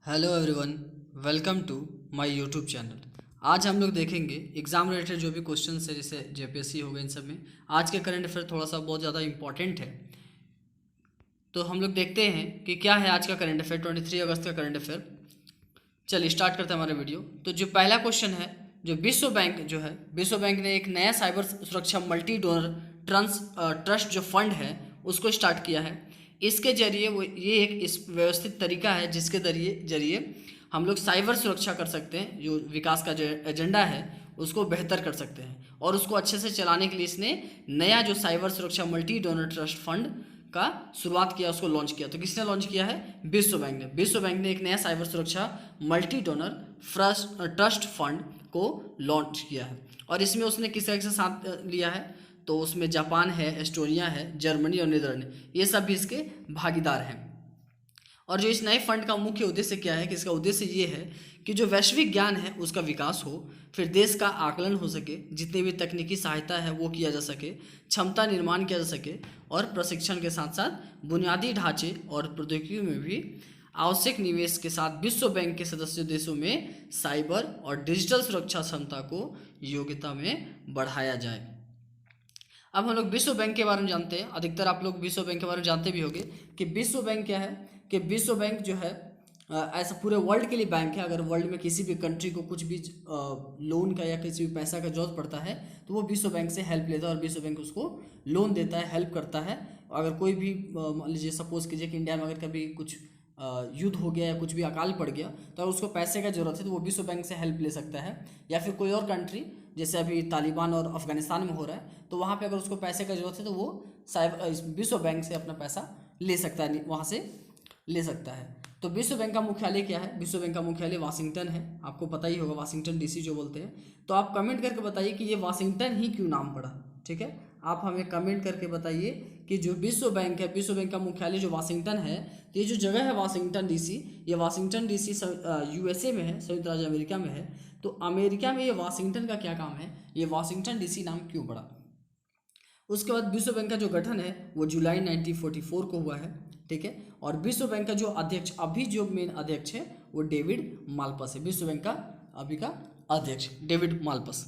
Hello everyone, welcome to my YouTube channel. आज हम लोग देखेंगे एग्ज़ाम रिलेटेड जो भी क्वेश्चन है, जैसे जेपीएससी हो गए, इन सब में आज के करंट अफेयर थोड़ा सा बहुत ज़्यादा इंपॉर्टेंट है। तो हम लोग देखते हैं कि क्या है आज का करंट अफेयर, 23 अगस्त का करंट अफेयर। चलिए स्टार्ट करते हैं हमारा वीडियो। तो जो पहला क्वेश्चन है, जो विश्व बैंक जो है, विश्व बैंक ने एक नया साइबर सुरक्षा मल्टी डोनर ट्रस्ट जो फंड है उसको स्टार्ट किया है। इसके जरिए वो ये एक इस व्यवस्थित तरीका है जिसके जरिए हम लोग साइबर सुरक्षा कर सकते हैं। जो विकास का जो एजेंडा है उसको बेहतर कर सकते हैं, और उसको अच्छे से चलाने के लिए इसने नया जो साइबर सुरक्षा मल्टी डोनर ट्रस्ट फंड का शुरुआत किया, उसको लॉन्च किया। तो किसने लॉन्च किया है? विश्व बैंक ने। विश्व बैंक ने एक नया साइबर सुरक्षा मल्टी डोनर ट्रस्ट फंड को लॉन्च किया है, और इसमें उसने किस तरह से साथ लिया है? तो उसमें जापान है, एस्टोनिया है, जर्मनी और नीदरलैंड, ये सब भी इसके भागीदार हैं। और जो इस नए फंड का मुख्य उद्देश्य क्या है कि इसका उद्देश्य ये है कि जो वैश्विक ज्ञान है उसका विकास हो, फिर देश का आकलन हो सके, जितनी भी तकनीकी सहायता है वो किया जा सके, क्षमता निर्माण किया जा सके, और प्रशिक्षण के साथ साथ बुनियादी ढांचे और प्रौद्योगिकी में भी आवश्यक निवेश के साथ विश्व बैंक के सदस्य देशों में साइबर और डिजिटल सुरक्षा क्षमता को योग्यता में बढ़ाया जाए। अब हम लोग विश्व बैंक के बारे में जानते हैं। अधिकतर आप लोग विश्व बैंक के बारे में जानते भी होंगे कि विश्व बैंक क्या है। कि विश्व बैंक जो है ऐसा पूरे वर्ल्ड के लिए बैंक है। अगर वर्ल्ड में किसी भी कंट्री को कुछ भी लोन का या किसी भी पैसा का जरूरत पड़ता है तो वो विश्व बैंक से हेल्प लेता है, और विश्व बैंक उसको लोन देता है, हेल्प करता है। अगर कोई भी मान लीजिए सपोज कीजिए कि इंडिया में अगर कभी कुछ युद्ध हो गया या कुछ भी अकाल पड़ गया तो अगर उसको पैसे का जरूरत है तो वो विश्व बैंक से हेल्प ले सकता है। या फिर कोई और कंट्री, जैसे अभी तालिबान और अफगानिस्तान में हो रहा है, तो वहाँ पे अगर उसको पैसे का जरूरत है तो वो विश्व बैंक से अपना पैसा ले सकता है, वहाँ से ले सकता है। तो विश्व बैंक का मुख्यालय क्या है? विश्व बैंक का मुख्यालय वाशिंगटन है। आपको पता ही होगा, वाशिंगटन डीसी जो बोलते हैं। तो आप कमेंट करके बताइए कि ये वाशिंगटन ही क्यों नाम पड़ा। ठीक है, आप हमें कमेंट करके बताइए कि जो विश्व बैंक है, विश्व बैंक का मुख्यालय जो वाशिंगटन है, तो ये जो जगह है वाशिंगटन डीसी, ये वाशिंगटन डीसी यूएसए में है, संयुक्त राज्य अमेरिका में है। तो अमेरिका में ये वाशिंगटन का क्या काम है? ये वाशिंगटन डीसी नाम क्यों पड़ा? उसके बाद विश्व बैंक का जो गठन है वो जुलाई 1944 को हुआ है। ठीक है, और विश्व बैंक का जो अध्यक्ष, अभी जो मेन अध्यक्ष है वो डेविड मालपस है। विश्व बैंक का अभी का अध्यक्ष डेविड मालपस।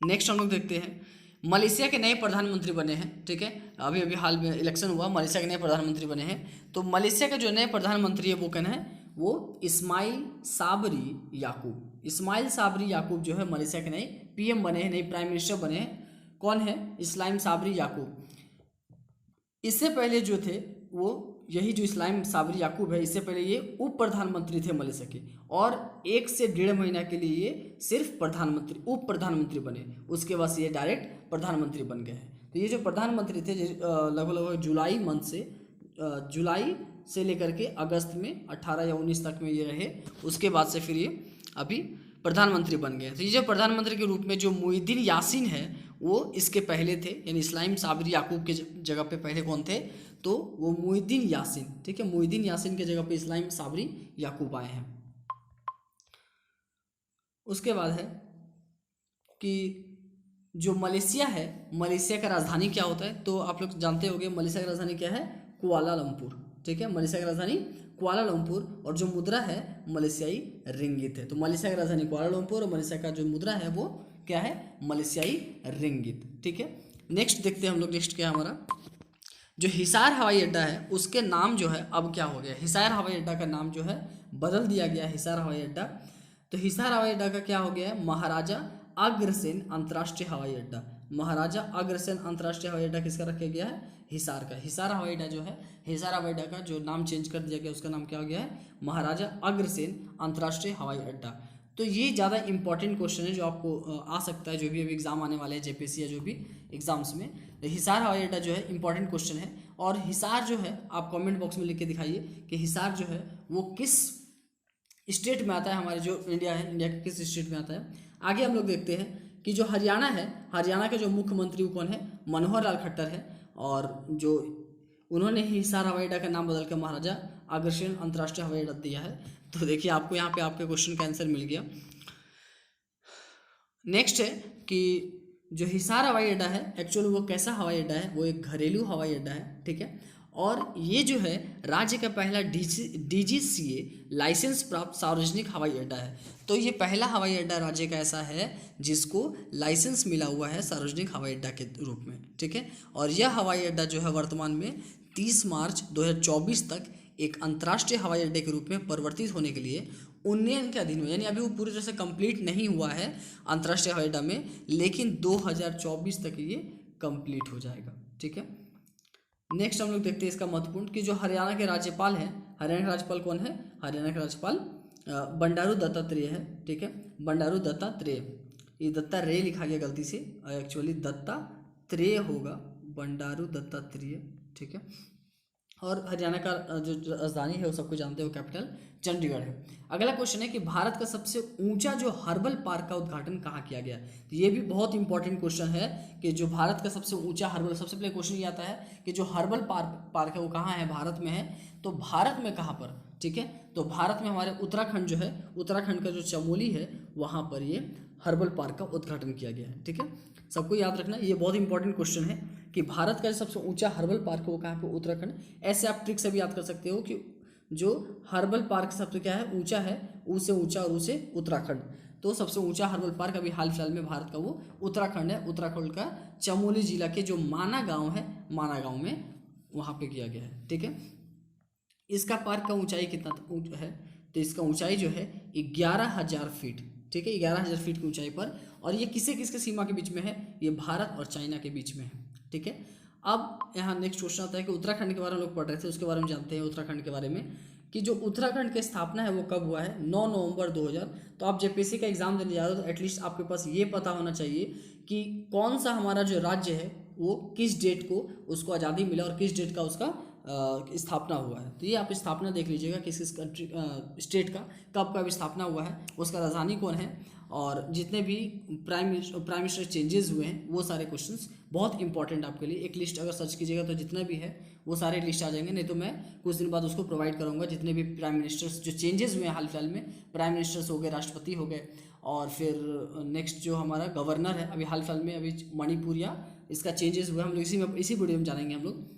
नेक्स्ट हम लोग देखते हैं, मलेशिया के नए प्रधानमंत्री बने हैं। ठीक है, अभी अभी हाल में इलेक्शन हुआ, मलेशिया के नए प्रधानमंत्री बने हैं। तो मलेशिया के जो नए प्रधानमंत्री है वो कौन है? वो इस्माइल साबरी याकूब। इस्माइल साबरी याकूब जो है मलेशिया के नए पीएम बने हैं, नए प्राइम मिनिस्टर बने हैं। कौन है? इस्लाम साबरी याकूब। इससे पहले जो थे वो यही जो इस्लाम साबरी याकूब है, इससे पहले ये उप प्रधानमंत्री थे मलेशिया के, और 1 से 1.5 महीना के लिए ये सिर्फ प्रधानमंत्री, उप प्रधानमंत्री बने। उसके बाद ये डायरेक्ट प्रधानमंत्री बन गए हैं। तो ये जो प्रधानमंत्री थे लगभग लगभग जुलाई से लेकर के अगस्त में 18 या 19 तक में ये रहे। उसके बाद से फिर ये अभी प्रधानमंत्री बन गए। तो ये जो प्रधानमंत्री के रूप में जो मुहिद्दीन यासीन है वो इसके पहले थे, यानी इस्लाम साबरी याकूब के जगह पे पहले कौन थे? तो वो मुहिद्दीन यासीन। ठीक है, मुहिद्दीन यासीन के जगह पे इस्लाम साबरी याकूब आए हैं। उसके बाद है कि जो मलेशिया है, मलेशिया का राजधानी क्या होता है? तो आप लोग जानते होंगे मलेशिया की राजधानी क्या है? कुआलालंपुर। ठीक है, मलेशिया की राजधानी कुआलालंपुर, और जो मुद्रा है मलेशियाई रिंगित है। तो मलेशिया की राजधानी कुआलालंपुर और मलेशिया का जो मुद्रा है वो क्या है? मलेशियाई रिंगित। ठीक है, नेक्स्ट देखते हैं हम लोग। नेक्स्ट क्या है हमारा? जो हिसार हवाई अड्डा है उसके नाम जो है अब क्या हो गया? हिसार हवाई अड्डा का नाम जो है बदल दिया गया, हिसार हवाई अड्डा। तो हिसार हवाई अड्डा का क्या हो गया है? महाराजा अग्रसेन अंतर्राष्ट्रीय हवाई अड्डा। महाराजा अग्रसेन अंतर्राष्ट्रीय हवाई अड्डा किसका रखा गया है? हिसार का। हिसार हवाई अड्डा जो है, हिसार हवाई अड्डा का जो नाम चेंज कर दिया गया, उसका नाम क्या हो गया है? महाराजा अग्रसेन अंतर्राष्ट्रीय हवाई अड्डा। तो ये ज़्यादा इंपॉर्टेंट क्वेश्चन है जो आपको आ सकता है, जो भी अभी एग्जाम आने वाले हैं जेपीएससी या जो भी एग्जाम्स में। तो हिसार हवाई अड्डा जो है इंपॉर्टेंट क्वेश्चन है। और हिसार जो है आप कमेंट बॉक्स में लिख के दिखाइए कि हिसार जो है वो किस स्टेट में आता है। हमारे जो इंडिया है, इंडिया के किस स्टेट में आता है? आगे हम लोग देखते हैं कि जो हरियाणा है, हरियाणा के जो मुख्यमंत्री वो कौन है? मनोहर लाल खट्टर है। और जो उन्होंने ही हिसार हवाई अड्डा का नाम बदल कर महाराजा अग्रसेन अंतर्राष्ट्रीय हवाई अड्डा दिया है। तो देखिए आपको यहाँ पे आपके क्वेश्चन का आंसर मिल गया। नेक्स्ट है कि जो हिसार हवाई अड्डा है एक्चुअली वो कैसा हवाई अड्डा है? वो एक घरेलू हवाई अड्डा है। ठीक है, और ये जो है राज्य का पहला DGCA लाइसेंस प्राप्त सार्वजनिक हवाई अड्डा है। तो ये पहला हवाई अड्डा राज्य का ऐसा है जिसको लाइसेंस मिला हुआ है सार्वजनिक हवाई अड्डा के रूप में, ठीक है। और यह हवाई अड्डा जो है वर्तमान में 30 मार्च 2024 तक एक अंतर्राष्ट्रीय हवाई अड्डे के रूप में परिवर्तित होने के लिए उन्नयन के अधीन में, यानी अभी वो पूरी तरह से कंप्लीट नहीं हुआ है अंतर्राष्ट्रीय हवाई अड्डा में, लेकिन 2024 तक ये कंप्लीट हो जाएगा, ठीक है। नेक्स्ट हम लोग देखते हैं इसका महत्वपूर्ण कि जो हरियाणा के राज्यपाल हैं, हरियाणा के राज्यपाल कौन है? हरियाणा के राज्यपाल बंडारू दत्तात्रेय है, ठीक है। बंडारू दत्तात्रेय, ये दत्तात्रेय लिखा गया गलती से, एक्चुअली दत्तात्रेय होगा, बंडारू दत्तात्रेय, ठीक है। और हरियाणा का जो राजधानी है वो सबको जानते हो, कैपिटल चंडीगढ़ है। अगला क्वेश्चन है कि भारत का सबसे ऊंचा जो हर्बल पार्क का उद्घाटन कहाँ किया गया? तो ये भी बहुत इंपॉर्टेंट क्वेश्चन है कि जो भारत का सबसे ऊंचा हर्बल, सबसे पहले क्वेश्चन ये आता है कि जो हर्बल पार्क है वो कहाँ है? भारत में है। तो भारत में कहाँ पर? ठीक है, तो भारत में हमारे उत्तराखंड जो है, उत्तराखंड का जो चमोली है वहाँ पर ये हर्बल पार्क का उद्घाटन किया गया है, ठीक है। सबको याद रखना, ये बहुत इंपॉर्टेंट क्वेश्चन है कि भारत का सबसे ऊंचा हर्बल पार्क वो कहाँ पे? उत्तराखंड। ऐसे आप ट्रिक से भी याद कर सकते हो कि जो हर्बल पार्क सबसे क्या है? ऊंचा है, उससे ऊंचा और उससे उत्तराखंड। तो सबसे ऊंचा हर्बल पार्क अभी हाल फिलहाल में भारत का वो उत्तराखंड है। उत्तराखंड का चमोली जिला के जो माना गांव है, माना गांव में वहाँ पे किया गया है, ठीक है। इसका पार्क का ऊंचाई कितना है? तो इसका ऊंचाई जो है 11,000 फीट, ठीक है, 11,000 फीट की ऊंचाई पर। और ये किसके सीमा के बीच में है? ये भारत और चाइना के बीच में है, ठीक है। अब यहाँ नेक्स्ट क्वेश्चन आता है कि उत्तराखंड के बारे में लोग पढ़ रहे थे, उसके बारे में जानते हैं उत्तराखंड के बारे में कि जो उत्तराखंड की स्थापना है वो कब हुआ है? 9 नवंबर 2000। तो आप जेपीएससी का एग्जाम देने जा रहे हो तो एटलीस्ट आपके पास ये पता होना चाहिए कि कौन सा हमारा जो राज्य है वो किस डेट को उसको आज़ादी मिला और किस डेट का उसका स्थापना हुआ है। तो ये आप स्थापना देख लीजिएगा किस किस कंट्री स्टेट का कब स्थापना हुआ है, उसका राजधानी कौन है, और जितने भी प्राइम मिनिस्टर चेंजेस हुए हैं वो सारे क्वेश्चंस बहुत इंपॉर्टेंट आपके लिए। एक लिस्ट अगर सर्च कीजिएगा तो जितना भी है वो सारे लिस्ट आ जाएंगे, नहीं तो मैं कुछ दिन बाद उसको प्रोवाइड करूँगा। जितने भी प्राइम मिनिस्टर्स जो चेंजेस हुए हैं हाल फिलहाल में, प्राइम मिनिस्टर्स हो गए, राष्ट्रपति हो गए, और फिर नेक्स्ट जो हमारा गवर्नर है अभी हाल फिलहाल में, अभी मणिपुर या इसका चेंजेस हुआ है, हम लोग इसी वीडियो में जानेंगे हम लोग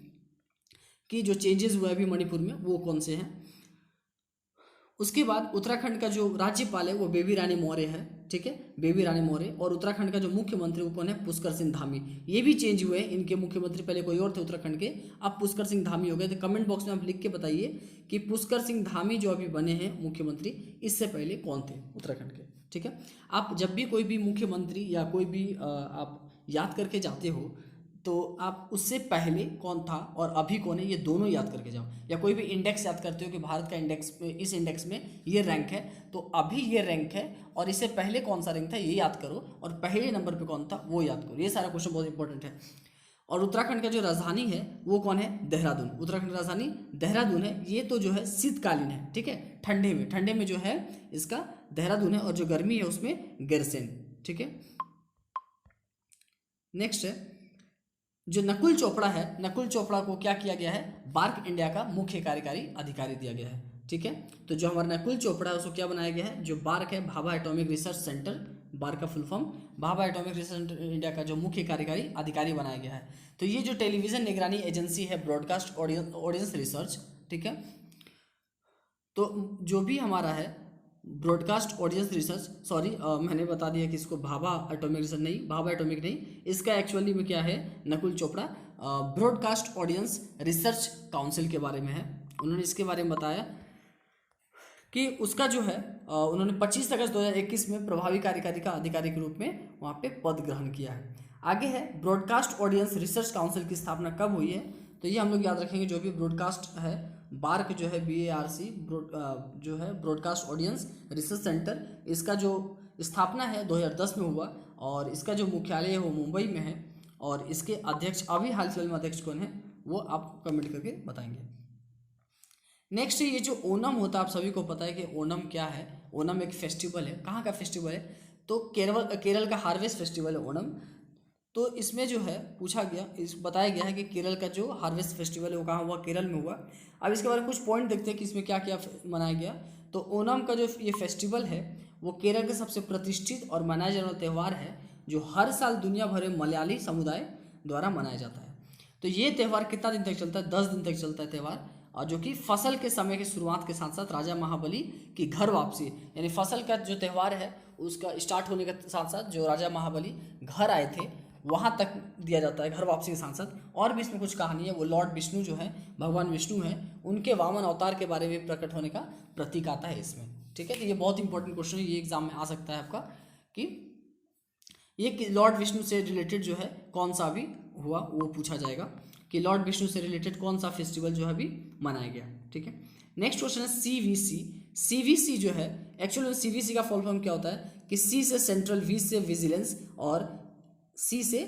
कि जो चेंजेस हुआ है अभी मणिपुर में वो कौन से हैं। उसके बाद उत्तराखंड का जो राज्यपाल है वो बेबी रानी मौर्य है, ठीक है, बेबी रानी मौर्य। और उत्तराखंड का जो मुख्यमंत्री वो कौन है? पुष्कर सिंह धामी। ये भी चेंज हुए हैं, इनके मुख्यमंत्री पहले कोई और थे उत्तराखंड के, अब पुष्कर सिंह धामी हो गए। तो कमेंट बॉक्स में आप लिख के बताइए कि पुष्कर सिंह धामी जो अभी बने हैं मुख्यमंत्री, इससे पहले कौन थे उत्तराखंड के, ठीक है। आप जब भी कोई भी मुख्यमंत्री या कोई भी आप याद करके जाते हो तो आप उससे पहले कौन था और अभी कौन है ये दोनों याद करके जाओ। या कोई भी इंडेक्स याद करते हो कि भारत का इंडेक्स, इस इंडेक्स में ये रैंक है तो अभी ये रैंक है, और इससे पहले कौन सा रैंक था ये याद करो, और पहले नंबर पे कौन था वो याद करो। ये सारा क्वेश्चन बहुत इंपॉर्टेंट है। और उत्तराखंड का जो राजधानी है वो कौन है? देहरादून। उत्तराखंड की राजधानी देहरादून है। ये तो जो है शीतकालीन है, ठीक है, ठंडे में जो है इसका देहरादून है, और जो गर्मी है उसमें गैरसैंण, ठीक है। नेक्स्ट है जो नकुल चोपड़ा है, नकुल चोपड़ा को क्या किया गया है? बार्क इंडिया का मुख्य कार्यकारी अधिकारी दिया गया है, ठीक है। तो जो हमारा नकुल चोपड़ा है उसको क्या बनाया गया है? जो बार्क है, Bhabha atomic research centre, BARC का full form Bhabha atomic research centre India का जो मुख्य कार्यकारी अधिकारी बनाया गया है। तो ये जो टेलीविजन निगरानी एजेंसी है, ब्रॉडकास्ट ऑडियंस रिसर्च, ठीक है। तो जो भी हमारा है ब्रॉडकास्ट ऑडियंस रिसर्च, सॉरी मैंने बता दिया कि इसको भाभा एटॉमिक रिसर्च नहीं, भाभा एटॉमिक नहीं, इसका एक्चुअली में क्या है? Nakul Chopra broadcast audience research council के बारे में है। उन्होंने इसके बारे में बताया कि उसका जो है उन्होंने 25 अगस्त 2021 में प्रभावी कार्यकारी का अधिकारी के रूप में वहाँ पे पद ग्रहण किया है। आगे है ब्रॉडकास्ट ऑडियंस रिसर्च काउंसिल की स्थापना कब हुई है? तो ये हम लोग याद रखेंगे, जो भी ब्रॉडकास्ट है, बार्क जो है BARC जो है ब्रॉडकास्ट ऑडियंस रिसर्च सेंटर, इसका जो स्थापना है 2010 में हुआ, और इसका जो मुख्यालय है वो मुंबई में है। और इसके अध्यक्ष अभी हाल फिलहाल में अध्यक्ष कौन है वो आप कमेंट करके बताएंगे। नेक्स्ट ये जो ओणम होता है, आप सभी को पता है कि ओणम क्या है। ओणम एक फेस्टिवल है, कहाँ का फेस्टिवल है? तो केरल का हार्वेस्ट फेस्टिवल है ओणम। तो इसमें जो है पूछा गया, बताया गया है कि केरल का जो हार्वेस्ट फेस्टिवल है वो कहाँ हुआ? केरल में हुआ। अब इसके बारे में कुछ पॉइंट देखते हैं कि इसमें क्या क्या मनाया गया। तो ओणम का जो ये फेस्टिवल है वो केरल का सबसे प्रतिष्ठित और मनाया जाने वाला त्यौहार है, जो हर साल दुनिया भर में मलयाली समुदाय द्वारा मनाया जाता है। तो तो ये त्यौहार कितना दिन तक चलता है? 10 दिन तक चलता है त्यौहार, और जो कि फसल के समय की शुरुआत के साथ साथ राजा महाबली की घर वापसी, यानी फसल का जो त्यौहार है उसका स्टार्ट होने के साथ साथ जो राजा महाबली घर आए थे वहाँ तक दिया जाता है, घर वापसी के साथ साथ। और भी इसमें कुछ कहानी है, वो लॉर्ड विष्णु जो है, भगवान विष्णु हैं, उनके वामन अवतार के बारे में प्रकट होने का प्रतीक आता है इसमें। ठीक है, तो ये बहुत इंपॉर्टेंट क्वेश्चन है, ये एग्जाम में आ सकता है आपका कि ये लॉर्ड विष्णु से रिलेटेड जो है कौन सा अभी हुआ वो पूछा जाएगा कि लॉर्ड विष्णु से रिलेटेड कौन सा फेस्टिवल जो है अभी मनाया गया। ठीक है, नेक्स्ट क्वेश्चन है सीवीसी। सीवीसी जो है एक्चुअली सीवीसी का फुल फॉर्म क्या होता है कि सी से सेंट्रल, वी से विजिलेंस और सी से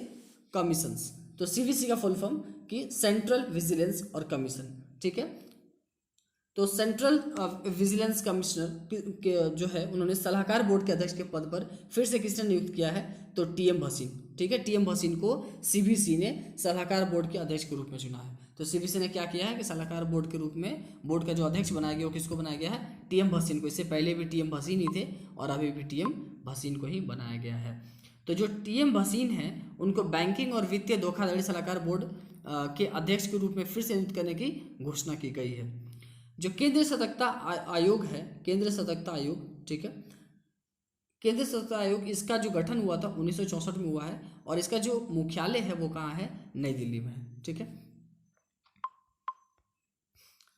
कमीशंस। तो सीवीसी का फुल फॉर्म कि सेंट्रल विजिलेंस और कमीशन। ठीक है, तो सेंट्रल विजिलेंस कमिश्नर के जो है उन्होंने सलाहकार बोर्ड के अध्यक्ष के पद पर फिर से किसने नियुक्त किया है? तो टीएम भसीन। ठीक है, टीएम भसीन को सीबीसी ने सलाहकार बोर्ड के अध्यक्ष के रूप में चुना है। तो सीबीसी ने क्या किया है कि सलाहकार बोर्ड के रूप में बोर्ड का जो अध्यक्ष बनाया गया वो किसको बनाया गया है? टीएम भसीन को। इससे पहले भी टीएम भसीन ही थे और अभी भी टीएम भसीन को ही बनाया गया है। तो जो टीएम भसीन है उनको बैंकिंग और वित्तीय धोखाधड़ी सलाहकार बोर्ड के अध्यक्ष के रूप में फिर से नियुक्त करने की घोषणा की गई है। जो केंद्रीय सतर्कता आयोग है, केंद्रीय सतर्कता आयोग, ठीक है, केंद्रीय सतर्कता आयोग, इसका जो गठन हुआ था 1964 में हुआ है और इसका जो मुख्यालय है वो कहाँ है? नई दिल्ली में है। ठीक है,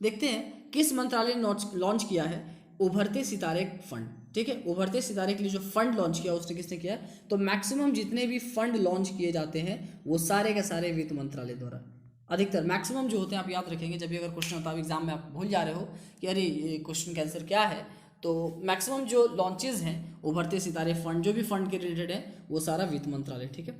देखते हैं किस मंत्रालय ने लॉन्च किया है उभरते सितारे फंड। ठीक है, उभरते सितारे के लिए जो फंड लॉन्च किया उसने किसने किया है? तो मैक्सिमम जितने भी फंड लॉन्च किए जाते हैं वो सारे के सारे वित्त मंत्रालय द्वारा, अधिकतर मैक्सिमम जो होते हैं, आप याद रखेंगे जब भी अगर क्वेश्चन होता है एग्जाम में आप भूल जा रहे हो कि अरे ये क्वेश्चन का आंसर क्या है, तो मैक्सिमम जो लॉन्चेस हैं उभरते सितारे फंड, जो भी फंड के रिलेटेड है वो सारा वित्त मंत्रालय। ठीक है,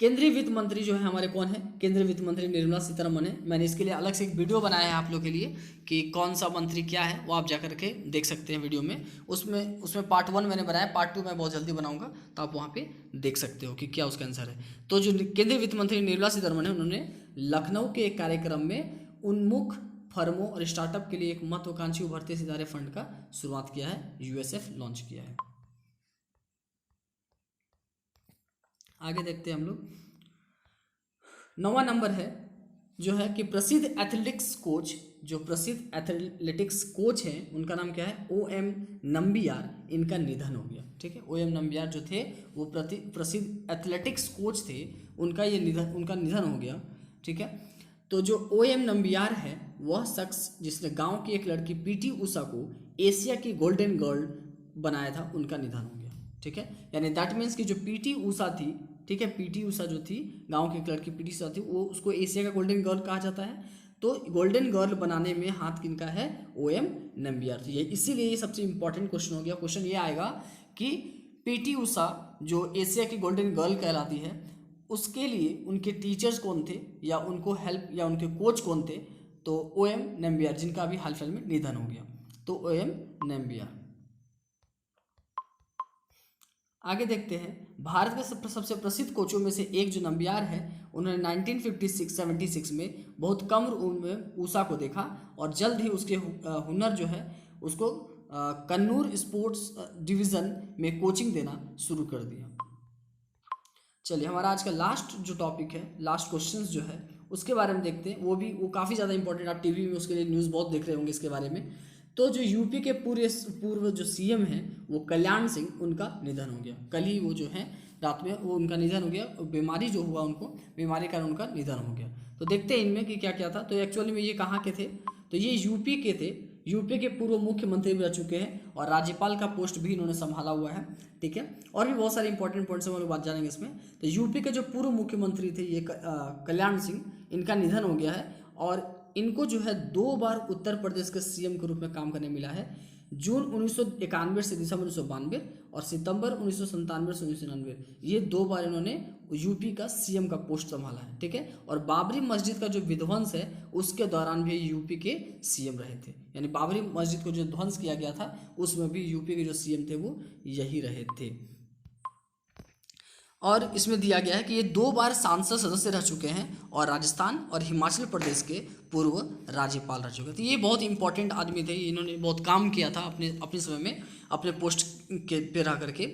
केंद्रीय वित्त मंत्री जो है हमारे कौन है? केंद्रीय वित्त मंत्री निर्मला सीतारमण है। मैंने इसके लिए अलग से एक वीडियो बनाया है आप लोग के लिए कि कौन सा मंत्री क्या है, वो आप जाकर के देख सकते हैं वीडियो में। उसमें पार्ट 1 मैंने बनाया, पार्ट 2 मैं बहुत जल्दी बनाऊंगा, तो आप वहाँ पे देख सकते हो कि क्या उसका आंसर है। तो जो केंद्रीय वित्त मंत्री निर्मला सीतारमण है उन्होंने लखनऊ के एक कार्यक्रम में उन्मुख फर्मों और स्टार्टअप के लिए एक महत्वाकांक्षी उभरते सितारे फंड का शुरुआत किया है, यूएसएफ लॉन्च किया है। आगे देखते हैं हम लोग। 9वां नंबर है जो है कि प्रसिद्ध एथलेटिक्स कोच, जो प्रसिद्ध एथलेटिक्स कोच हैं उनका नाम क्या है? OM नंबियार, इनका निधन हो गया। ठीक है, OM नंबियार जो थे वो प्रसिद्ध एथलेटिक्स कोच थे, उनका निधन हो गया। ठीक है, तो जो OM नंबियार है वह शख्स जिसने गांव की एक लड़की PT उषा को एशिया की गोल्डन गर्ल बनाया था, उनका निधन हो गया। ठीक है, यानी दैट मीन्स कि जो PT उषा थी, ठीक है, PT उषा जो थी गांव की एक लड़की PT उषा थी, वो उसको एशिया का गोल्डन गर्ल कहा जाता है। तो गोल्डन गर्ल बनाने में हाथ किनका है? OM नंबियार। तो ये इसीलिए ये सबसे इंपॉर्टेंट क्वेश्चन हो गया। क्वेश्चन ये आएगा कि PT उषा जो एशिया की गोल्डन गर्ल कहलाती है उसके लिए उनके टीचर्स कौन थे या उनको हेल्प या उनके कोच कौन थे? तो OM नंबियार, जिनका अभी हाल फिलहाल में निधन हो गया। तो OM नंबियार। आगे देखते हैं, भारत के सबसे प्रसिद्ध कोचों में से एक जो नंबियार है, उन्होंने 1956-76 में बहुत कम उम्र में उषा को देखा और जल्द ही उसके हुनर जो है उसको कन्नूर स्पोर्ट्स डिवीज़न में कोचिंग देना शुरू कर दिया। चलिए, हमारा आज का लास्ट जो टॉपिक है, लास्ट क्वेश्चंस जो है उसके बारे में देखते हैं। वो काफ़ी ज़्यादा इंपॉर्टेंट, आप टीवी में उसके लिए न्यूज़ बहुत देख रहे होंगे इसके बारे में। तो जो यूपी के पूर्व जो CM हैं वो कल्याण सिंह, उनका निधन हो गया। कल ही वो जो है रात में वो उनका निधन हो गया, बीमारी जो हुआ उनको, बीमारी कारण उनका निधन हो गया। तो देखते हैं इनमें कि क्या क्या था। तो एक्चुअली में ये कहाँ के थे? तो ये यूपी के थे, यूपी के पूर्व मुख्यमंत्री भी रह चुके हैं और राज्यपाल का पोस्ट भी इन्होंने संभाला हुआ है। ठीक है, और भी बहुत सारे इंपॉर्टेंट पॉइंट्स हम लोग बात जानेंगे इसमें। तो यूपी के जो पूर्व मुख्यमंत्री थे ये कल्याण सिंह, इनका निधन हो गया है और इनको जो है 2 बार उत्तर प्रदेश के CM के रूप में काम करने मिला है। जून 1991 से दिसंबर 1992 और सितंबर 1997 से 1999, ये 2 बार इन्होंने यूपी का CM का पोस्ट संभाला है। ठीक है, और बाबरी मस्जिद का जो विध्वंस है उसके दौरान भी यूपी के CM रहे थे, यानी बाबरी मस्जिद को जो ध्वंस किया गया था उसमें भी यूपी के जो CM थे वो यही रहे थे। और इसमें दिया गया है कि ये 2 बार सांसद सदस्य रह चुके हैं और राजस्थान और हिमाचल प्रदेश के पूर्व राज्यपाल रह चुके हैं। तो ये बहुत इंपॉर्टेंट आदमी थे, इन्होंने बहुत काम किया था अपने समय में अपने पोस्ट के पे रह करके।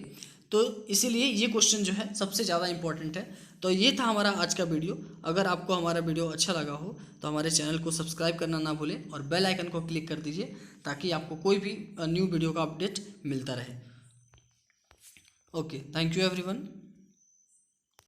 तो इसीलिए ये क्वेश्चन जो है सबसे ज़्यादा इंपॉर्टेंट है। तो ये था हमारा आज का वीडियो। अगर आपको हमारा वीडियो अच्छा लगा हो तो हमारे चैनल को सब्सक्राइब करना ना भूलें और बेल आइकन को क्लिक कर दीजिए ताकि आपको कोई भी न्यू वीडियो का अपडेट मिलता रहे। Okay, thank you everyone.